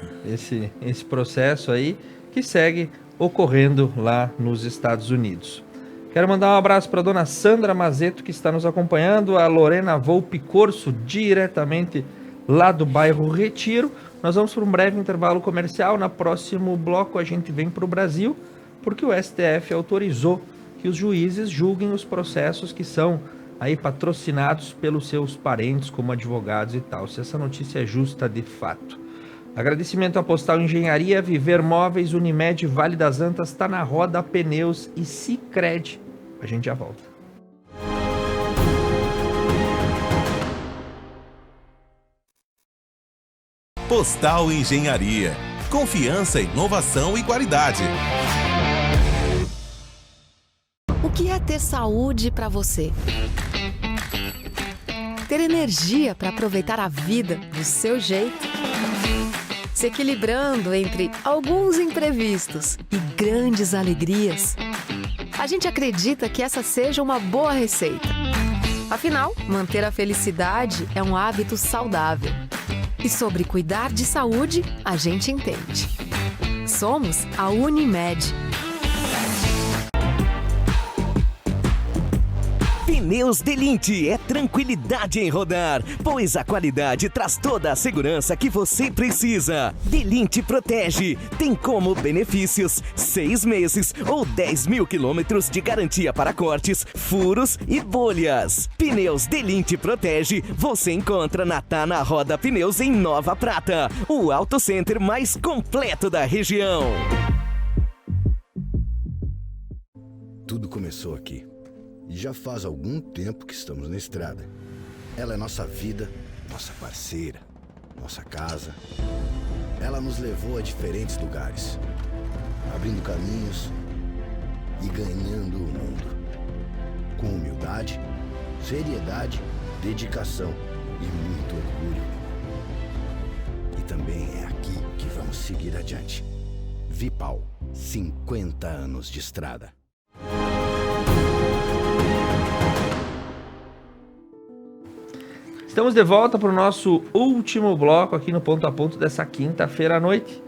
Esse processo aí que segue ocorrendo lá nos Estados Unidos. Quero mandar um abraço para a dona Sandra Mazeto, que está nos acompanhando, a Lorena Volpe Corso, diretamente lá do bairro Retiro. Nós vamos para um breve intervalo comercial. Na próximo bloco a gente vem para o Brasil, porque o STF autorizou que os juízes julguem os processos que são aí patrocinados pelos seus parentes como advogados e tal, se essa notícia é justa de fato. Agradecimento à Postal Engenharia, Viver Móveis, Unimed, Vale das Antas, Tá na Roda, Pneus e Sicredi. A gente já volta. Postal Engenharia. Confiança, inovação e qualidade. O que é ter saúde para você? Ter energia para aproveitar a vida do seu jeito? Se equilibrando entre alguns imprevistos e grandes alegrias? A gente acredita que essa seja uma boa receita. Afinal, manter a felicidade é um hábito saudável. E sobre cuidar de saúde, a gente entende. Somos a Unimed. Pneus Delinte é tranquilidade em rodar, pois a qualidade traz toda a segurança que você precisa. Delinte Protege tem como benefícios 6 meses ou 10 mil quilômetros de garantia para cortes, furos e bolhas. Pneus Delinte Protege você encontra na Tá na Roda Pneus em Nova Prata, o auto center mais completo da região. Tudo começou aqui. E já faz algum tempo que estamos na estrada. Ela é nossa vida, nossa parceira, nossa casa. Ela nos levou a diferentes lugares, abrindo caminhos e ganhando o mundo. Com humildade, seriedade, dedicação e muito orgulho. E também é aqui que vamos seguir adiante. Vipal, 50 anos de estrada. Estamos de volta para o nosso último bloco aqui no Ponto a Ponto dessa quinta-feira à noite.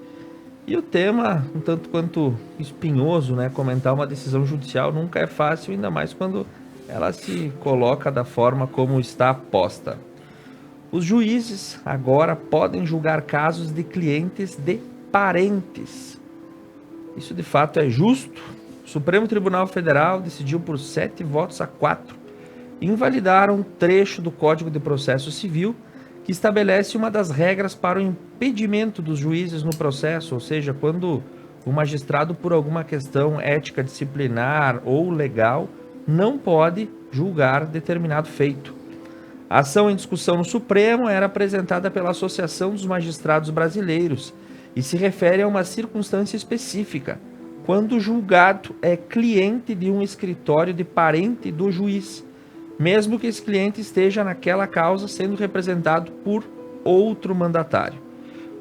E o tema, um tanto quanto espinhoso, né? Comentar uma decisão judicial nunca é fácil, ainda mais quando ela se coloca da forma como está posta. Os juízes agora podem julgar casos de clientes de parentes. Isso de fato é justo? O Supremo Tribunal Federal decidiu por 7 votos a 4 invalidar um trecho do Código de Processo Civil que estabelece uma das regras para o impedimento dos juízes no processo, ou seja, quando o magistrado, por alguma questão ética, disciplinar ou legal, não pode julgar determinado feito. A ação em discussão no Supremo era apresentada pela Associação dos Magistrados Brasileiros e se refere a uma circunstância específica, quando o julgado é cliente de um escritório de parente do juiz, mesmo que esse cliente esteja naquela causa sendo representado por outro mandatário.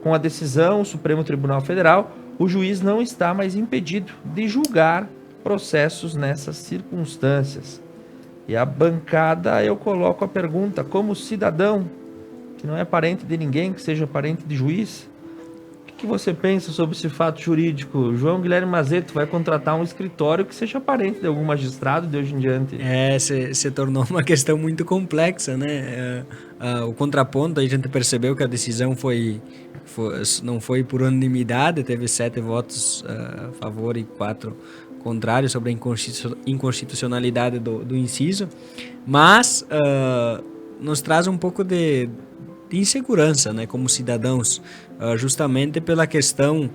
Com a decisão do Supremo Tribunal Federal, o juiz não está mais impedido de julgar processos nessas circunstâncias. E a bancada, eu coloco a pergunta, como cidadão, que não é parente de ninguém, que seja parente de juiz, o que você pensa sobre esse fato jurídico? João Guilherme Mazeto vai contratar um escritório que seja parente de algum magistrado de hoje em diante? Se tornou uma questão muito complexa, né? O contraponto, a gente percebeu que a decisão não foi por unanimidade, teve 7 votos a favor e 4 contrários sobre a inconstitucionalidade do inciso, mas nos traz um pouco de insegurança, né, como cidadãos, justamente pela questão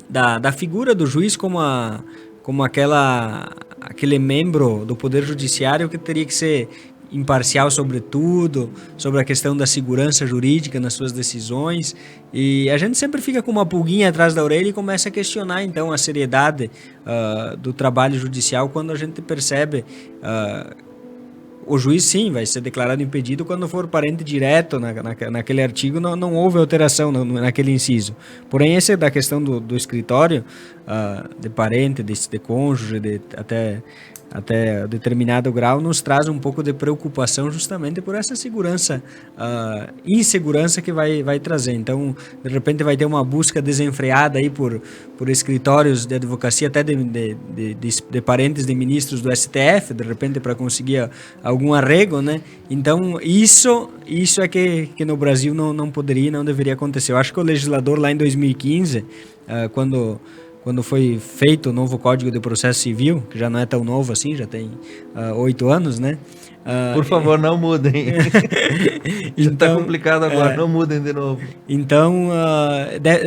da figura do juiz como aquele membro do Poder Judiciário que teria que ser imparcial sobre tudo, sobre a questão da segurança jurídica nas suas decisões, e a gente sempre fica com uma pulguinha atrás da orelha e começa a questionar então a seriedade do trabalho judicial quando a gente percebe o juiz sim vai ser declarado impedido quando for parente direto naquele artigo, não houve alteração naquele inciso. Porém, esse é da questão do escritório, de parente, de cônjuge, até determinado grau, nos traz um pouco de preocupação justamente por essa segurança, insegurança que vai trazer. Então, de repente vai ter uma busca desenfreada aí por escritórios de advocacia, até de parentes de ministros do STF, de repente para conseguir algum arrego, né? Então, isso é que no Brasil não poderia e não deveria acontecer. Eu acho que o legislador lá em 2015, quando foi feito o novo Código de Processo Civil, que já não é tão novo assim, já tem 8 anos, né? Por favor, não mudem. Já está complicado agora, não mudem de novo. Então,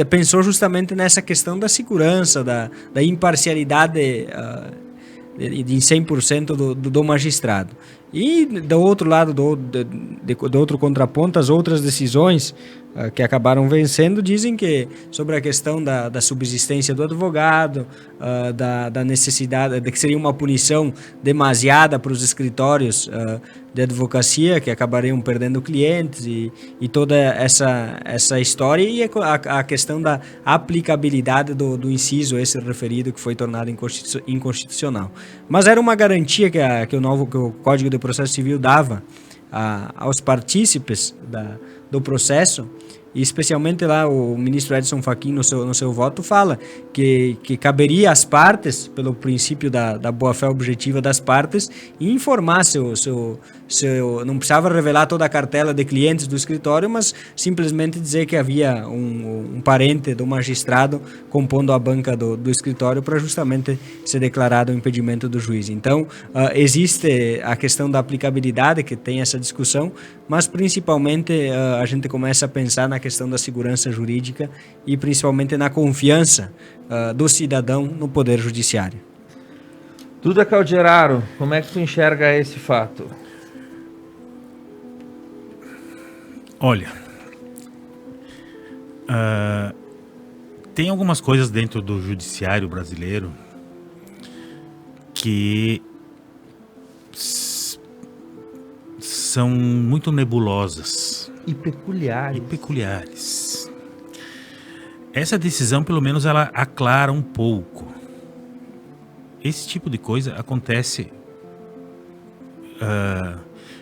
pensou justamente nessa questão da segurança, da imparcialidade de 100% do magistrado. E do outro lado, do outro contraponto, as outras decisões que acabaram vencendo dizem que sobre a questão da subsistência do advogado, da necessidade de que seria uma punição demasiada para os escritórios de advocacia, que acabariam perdendo clientes e toda essa história, e a questão da aplicabilidade do inciso esse referido que foi tornado inconstitucional. Mas era uma garantia que o Código de Processo Civil dava aos partícipes do processo, e especialmente lá o ministro Edson Fachin no seu voto fala que caberia às partes, pelo princípio da boa-fé objetiva das partes, informar não precisava revelar toda a cartela de clientes do escritório, mas simplesmente dizer que havia um parente do magistrado compondo a banca do escritório para justamente ser declarado o impedimento do juiz. Então, existe a questão da aplicabilidade, que tem essa discussão, mas principalmente a gente começa a pensar na questão da segurança jurídica e principalmente na confiança do cidadão no Poder Judiciário. Duda Calderaro, como é que tu enxerga esse fato? Olha, tem algumas coisas dentro do judiciário brasileiro que são muito nebulosas. E peculiares. Essa decisão, pelo menos, ela aclara um pouco. Esse tipo de coisa acontece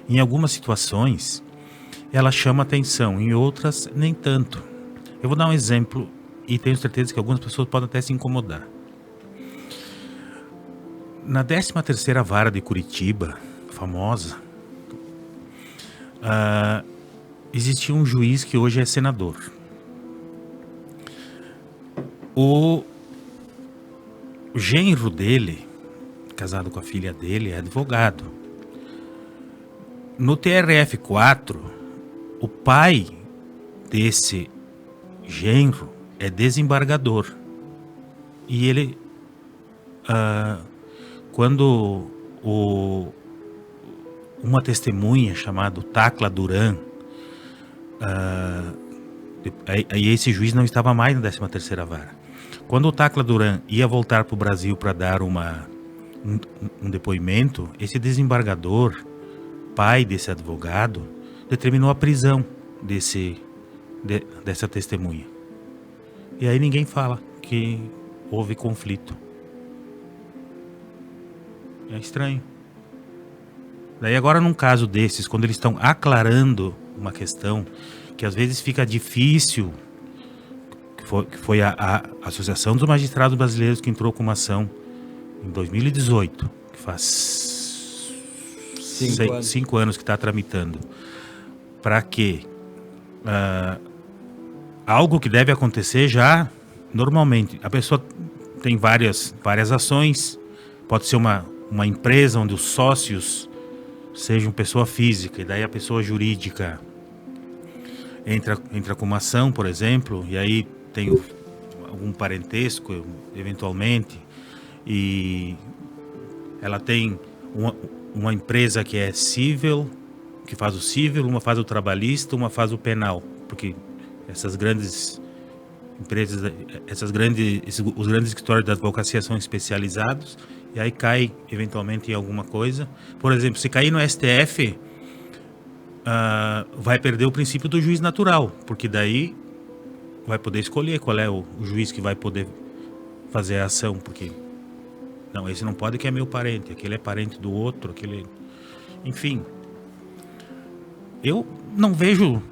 em algumas situações, ela chama atenção, em outras nem tanto. Eu vou dar um exemplo e tenho certeza que algumas pessoas podem até se incomodar. Na 13ª Vara de Curitiba, famosa, existia um juiz que hoje é senador. O genro dele, casado com a filha dele, é advogado. No TRF4, o pai desse genro é desembargador. E ele, quando uma testemunha chamada Tacla Duran, aí esse juiz não estava mais na 13ª Vara. Quando o Tacla Duran ia voltar para o Brasil para dar um depoimento, esse desembargador, pai desse advogado, determinou a prisão dessa testemunha. E aí ninguém fala que houve conflito. É estranho. Daí agora, num caso desses, quando eles estão aclarando uma questão que às vezes fica difícil, que foi a Associação dos Magistrados Brasileiros que entrou com uma ação em 2018, que faz 5 anos que está tramitando, para que algo que deve acontecer já normalmente. A pessoa tem várias ações, pode ser uma empresa onde os sócios sejam pessoa física, e daí a pessoa jurídica entra com uma ação, por exemplo, e aí tem algum parentesco, eventualmente, e ela tem uma empresa que é civil, que faz o civil, uma faz o trabalhista, uma faz o penal, porque essas grandes empresas, os grandes escritórios da advocacia são especializados, e aí cai eventualmente em alguma coisa. Por exemplo, se cair no STF, vai perder o princípio do juiz natural, porque daí vai poder escolher qual é o juiz que vai poder fazer a ação, porque não, esse não pode, que é meu parente, aquele é parente do outro, aquele... Enfim, eu não vejo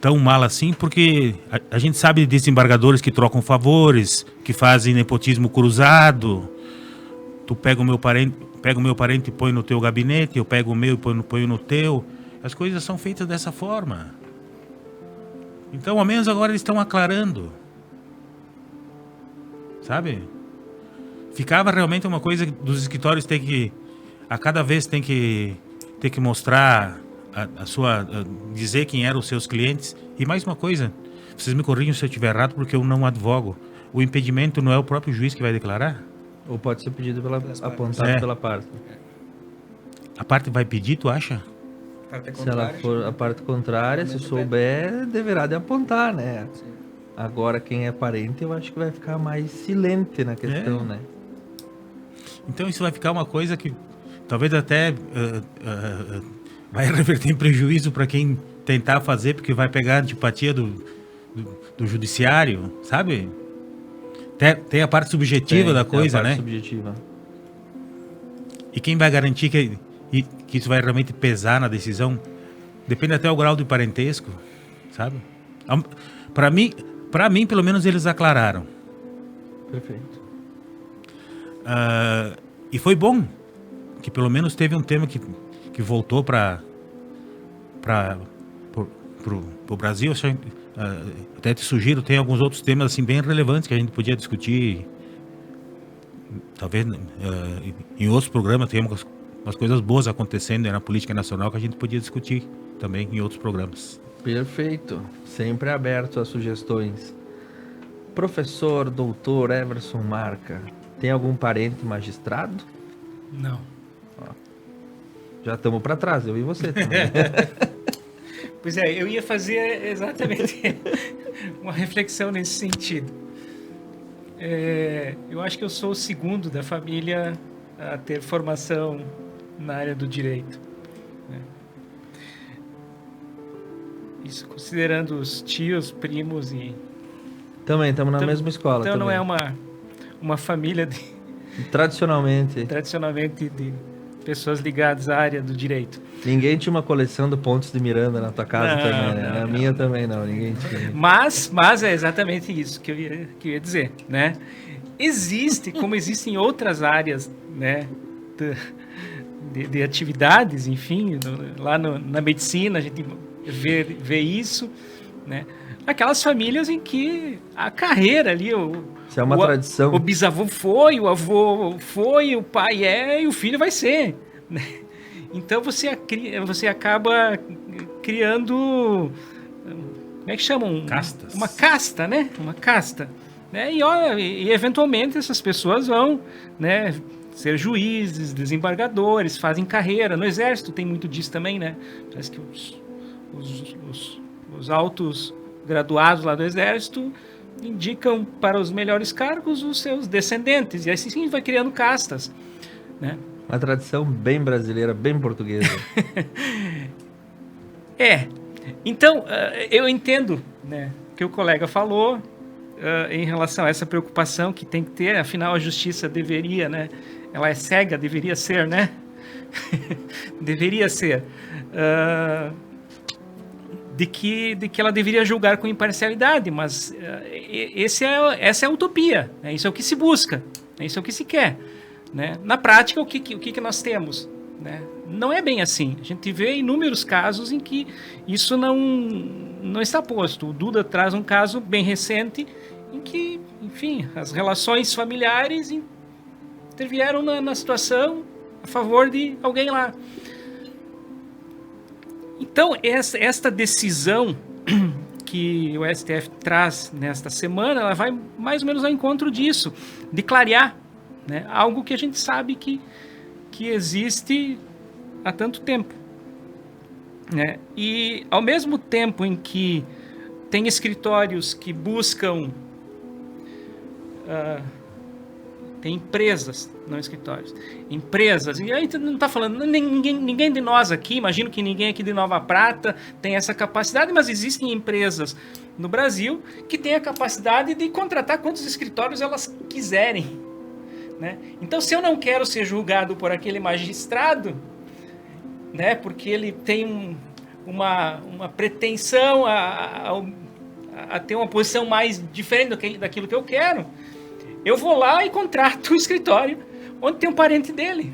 tão mal assim, porque a gente sabe de desembargadores que trocam favores, que fazem nepotismo cruzado. Tu pega o meu parente e põe no teu gabinete, eu pego o meu e ponho no teu. As coisas são feitas dessa forma. Então, ao menos agora eles estão aclarando. Sabe? Ficava realmente uma coisa dos escritórios ter que, a cada vez tem que mostrar dizer quem eram os seus clientes. E mais uma coisa, vocês me corrijam se eu estiver errado, porque eu não advogo. O impedimento não é o próprio juiz que vai declarar? Ou pode ser pedido apontado pela parte. A parte vai pedir, tu acha? Se ela for a parte contrária, se souber, deverá de apontar, né? Sim. Agora, quem é parente, eu acho que vai ficar mais silente na questão, né? Então isso vai ficar uma coisa que talvez até vai reverter em prejuízo para quem tentar fazer, porque vai pegar a antipatia do judiciário, sabe? Tem a parte subjetiva da coisa, né? Subjetiva. E quem vai garantir que isso vai realmente pesar na decisão? Depende até do grau de parentesco, sabe? Para mim, pelo menos, eles aclararam. Perfeito. E foi bom que pelo menos teve um tema que voltou para o Brasil. Até te sugiro, tem alguns outros temas assim bem relevantes que a gente podia discutir. Talvez em outros programas tem umas coisas boas acontecendo na política nacional que a gente podia discutir também em outros programas. Perfeito. Sempre aberto a sugestões. Professor, doutor Everson Marca, tem algum parente magistrado? Não. Ó, já estamos para trás, eu e você também. Pois é, eu ia fazer exatamente uma reflexão nesse sentido. Eu acho que eu sou o segundo da família a ter formação na área do direito. Isso considerando os tios, primos e... Também, estamos na mesma escola. Então também. Não é uma família tradicionalmente de pessoas ligadas à área do direito. Ninguém tinha uma coleção de Pontes de Miranda na tua casa também, né? Na minha também não, ninguém tinha. Mas é exatamente isso que eu ia dizer, né? Como existem outras áreas, né, de atividades, enfim, lá na medicina a gente vê isso, né? Aquelas famílias em que a carreira ali, isso é uma tradição. O bisavô foi, o avô foi, o pai e o filho vai ser, né? Então você acaba criando, como é que chamam? Castas. Uma casta, né? Uma casta, né? E eventualmente essas pessoas vão, né, ser juízes, desembargadores, fazem carreira. No exército tem muito disso também, né? Parece que os altos graduados lá do exército indicam para os melhores cargos os seus descendentes, e assim sim vai criando castas, né? Uma tradição bem brasileira, bem portuguesa. Então, eu entendo, né, o que o colega falou em relação a essa preocupação que tem que ter, afinal a justiça deveria, né, ela é cega, deveria ser, né? Deveria ser. De que ela deveria julgar com imparcialidade, mas essa é a utopia, né? Isso é o que se busca, né? Isso é o que se quer, né? Na prática, o que nós temos, né? Não é bem assim. A gente vê inúmeros casos em que isso não está posto. O Duda traz um caso bem recente em que, enfim, as relações familiares intervieram na situação a favor de alguém lá. Então, esta decisão que o STF traz nesta semana, ela vai mais ou menos ao encontro disso, de clarear, né, algo que a gente sabe que que existe há tanto tempo, né? E ao mesmo tempo em que tem escritórios que buscam, tem empresas, não escritórios, empresas, e aí não está falando, ninguém de nós aqui, imagino que ninguém aqui de Nova Prata tem essa capacidade, mas existem empresas no Brasil que têm a capacidade de contratar quantos escritórios elas quiserem, né? Então, se eu não quero ser julgado por aquele magistrado, né, porque ele tem uma pretensão a ter uma posição mais diferente daquilo que eu quero, eu vou lá e contrato um escritório onde tem um parente dele.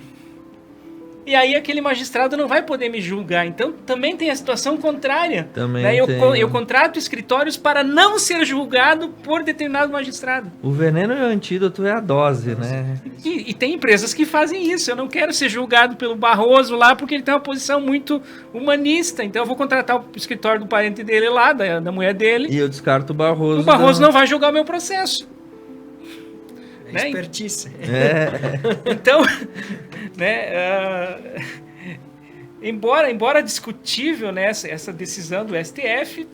E aí aquele magistrado não vai poder me julgar. Então também tem a situação contrária. Também né? tem. Eu contrato escritórios para não ser julgado por determinado magistrado. O veneno e o antídoto é a dose, né? E tem empresas que fazem isso. Eu não quero ser julgado pelo Barroso lá porque ele tem uma posição muito humanista. Então eu vou contratar o escritório do parente dele lá, da mulher dele. E eu descarto o Barroso. O Barroso não vai julgar o meu processo. Né? Expertise. Então, né, embora discutível, né, essa decisão do STF,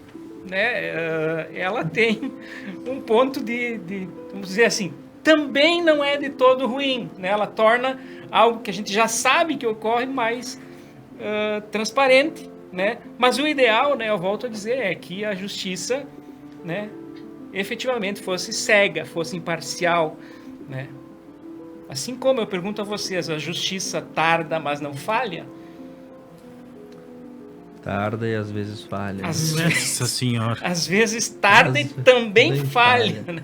né, ela tem um ponto vamos dizer assim, também não é de todo ruim, né? Ela torna algo que a gente já sabe que ocorre mais transparente, né? Mas o ideal, né, eu volto a dizer, é que a justiça, né, efetivamente fosse cega, fosse imparcial, né? Assim como eu pergunto a vocês, a justiça tarda, mas não falha? Tarda e às vezes falha. Nossa Senhora. Às vezes tarda e também falha. Né?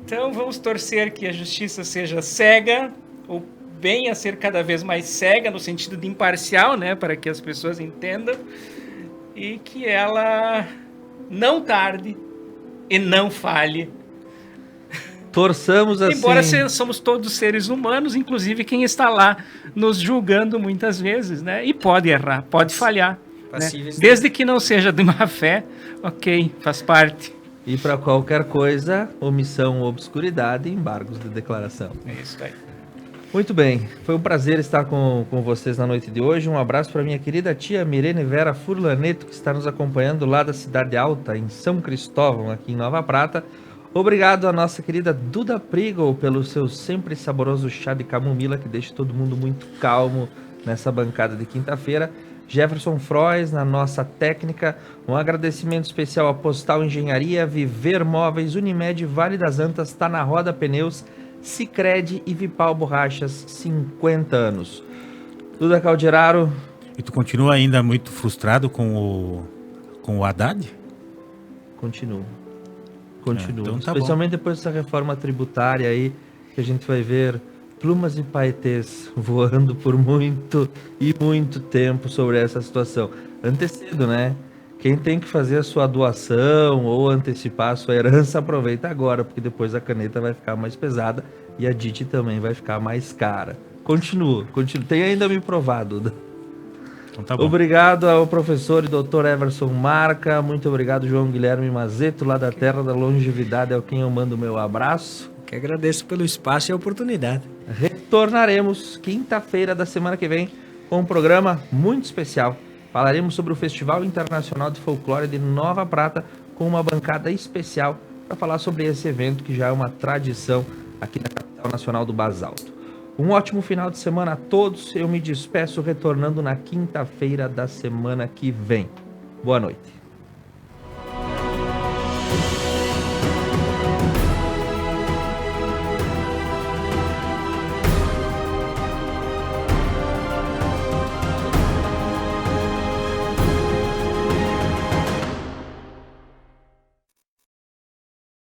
Então vamos torcer que a justiça seja cega, ou venha a ser cada vez mais cega, no sentido de imparcial, né? Para que as pessoas entendam, e que ela não tarde e não falhe. Torçamos assim. Embora somos todos seres humanos, inclusive quem está lá nos julgando muitas vezes, né? E pode errar, pode falhar. Né? Desde que não seja de má fé, ok, faz parte. E para qualquer coisa, omissão, obscuridade e embargos de declaração. É isso aí. Muito bem, foi um prazer estar com vocês na noite de hoje. Um abraço para minha querida tia Mirene Vera Furlaneto, que está nos acompanhando lá da Cidade Alta, em São Cristóvão, aqui em Nova Prata. Obrigado à nossa querida Duda Prigo pelo seu sempre saboroso chá de camomila, que deixa todo mundo muito calmo nessa bancada de quinta-feira. Jefferson Frois na nossa técnica. Um agradecimento especial à Postal Engenharia, Viver Móveis, Unimed, Vale das Antas, Tá na Roda Pneus, Sicredi e Vipal Borrachas, 50 anos. Duda Calderaro. E tu continua ainda muito frustrado com o Haddad? Continuo. Então tá especialmente bom. Depois dessa reforma tributária aí, que a gente vai ver plumas e paetês voando por muito e muito tempo sobre essa situação. Antecedo, né? Quem tem que fazer a sua doação ou antecipar a sua herança, aproveita agora, porque depois a caneta vai ficar mais pesada e a DIT também vai ficar mais cara. Continua. Tem ainda me provado. Então tá bom. Obrigado ao professor e doutor Everson Marca. Muito obrigado, João Guilherme Mazeto, lá da Terra da Longevidade, é quem eu mando o meu abraço. Que agradeço pelo espaço e a oportunidade. Retornaremos quinta-feira da semana que vem com um programa muito especial. Falaremos sobre o Festival Internacional de Folclore de Nova Prata, com uma bancada especial para falar sobre esse evento que já é uma tradição aqui na capital nacional do Basalto. Um ótimo final de semana a todos. Eu me despeço retornando na quinta-feira da semana que vem. Boa noite.